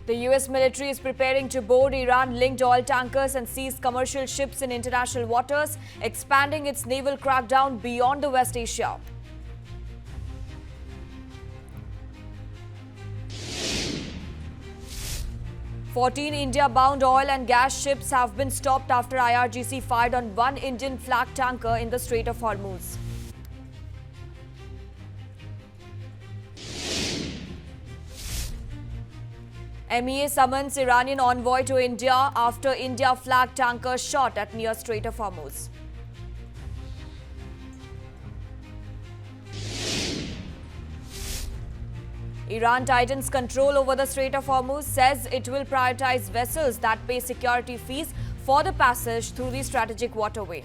The US military is preparing to board Iran-linked oil tankers and seize commercial ships in international waters, expanding its naval crackdown beyond the West Asia. "14 India-bound oil and gas ships have been stopped after IRGC fired on one Indian flag tanker in the Strait of Hormuz. MEA summons Iranian envoy to India after India flag tanker shot at near Strait of Hormuz. Iran tightens control over the Strait of Hormuz, says it will prioritize vessels that pay security fees for the passage through the strategic waterway.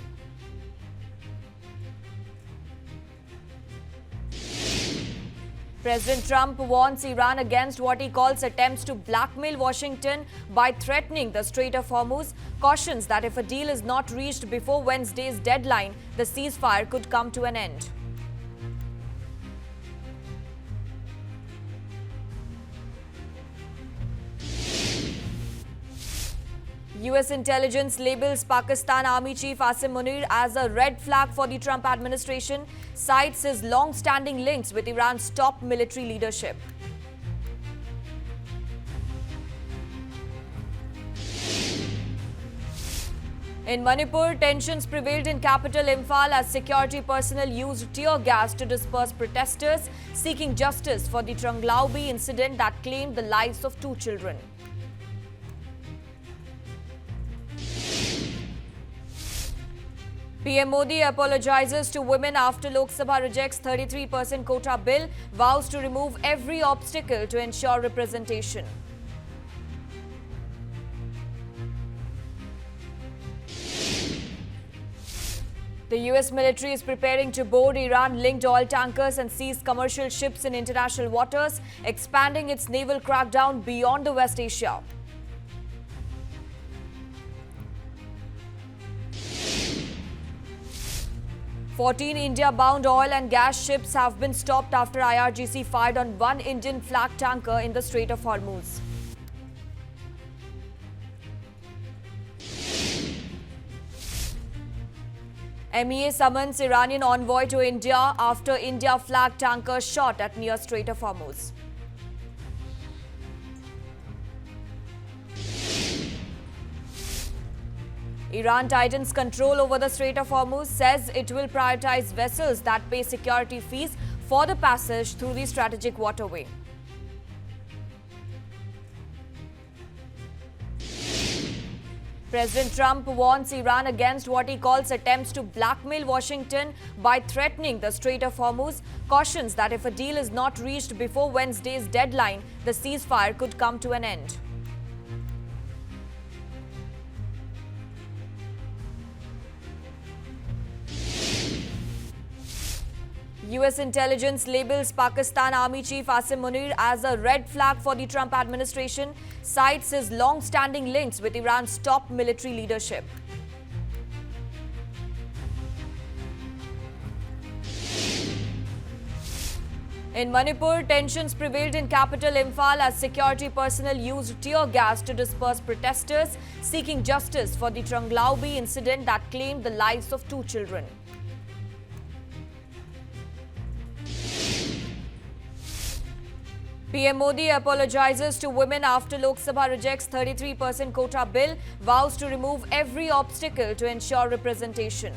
President Trump warns Iran against what he calls attempts to blackmail Washington by threatening the Strait of Hormuz, cautions that if a deal is not reached before Wednesday's deadline, the ceasefire could come to an end. US intelligence labels Pakistan Army Chief Asim Munir as a red flag for the Trump administration, cites his long-standing links with Iran's top military leadership. In Manipur, tensions prevailed in capital Imphal as security personnel used tear gas to disperse protesters seeking justice for the Tranglaubi incident that claimed the lives of 2 children. PM Modi apologizes to women after Lok Sabha rejects 33% quota bill, vows to remove every obstacle to ensure representation. The US military is preparing to board Iran-linked oil tankers and seize commercial ships in international waters, expanding its naval crackdown beyond the West Asia. "14 India-bound oil and gas ships have been stopped after IRGC fired on one Indian flag tanker in the Strait of Hormuz. MEA summons Iranian envoy to India after India flag tanker shot at near Strait of Hormuz. Iran tightens control over the Strait of Hormuz, says it will prioritize vessels that pay security fees for the passage through the strategic waterway. President Trump warns Iran against what he calls attempts to blackmail Washington by threatening the Strait of Hormuz, cautions that if a deal is not reached before Wednesday's deadline, the ceasefire could come to an end. US intelligence labels Pakistan Army Chief Asim Munir as a red flag for the Trump administration, cites his long-standing links with Iran's top military leadership. In Manipur, tensions prevailed in capital Imphal as security personnel used tear gas to disperse protesters seeking justice for the Tranglaubi incident that claimed the lives of 2 children. PM Modi apologizes to women after Lok Sabha rejects 33% quota bill, vows to remove every obstacle to ensure representation.